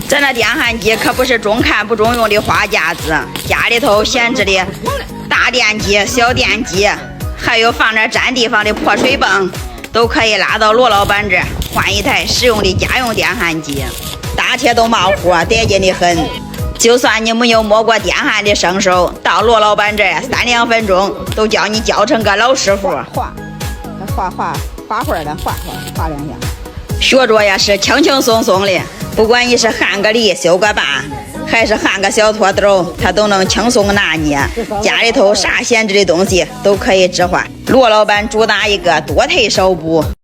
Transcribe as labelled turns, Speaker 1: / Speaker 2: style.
Speaker 1: 咱那电焊机可不是中看不中用的花架子，家里头闲置的大电机、小电机，还有放点占地方的破水泵，都可以拉到罗老板这儿换一台实用的家用电焊机。大铁都冒火，得劲的很。就算你没有摸过电焊的生手，到罗老板这儿3-2分钟都叫你教成个老师傅。
Speaker 2: 划会儿的划2下，
Speaker 1: 学着呀是轻轻松松的。不管你是焊个梨、修个坝，还是焊个小拖兜，他都能轻松拿捏。家里头啥闲置的东西都可以置换。罗老板主打一个多忒少补。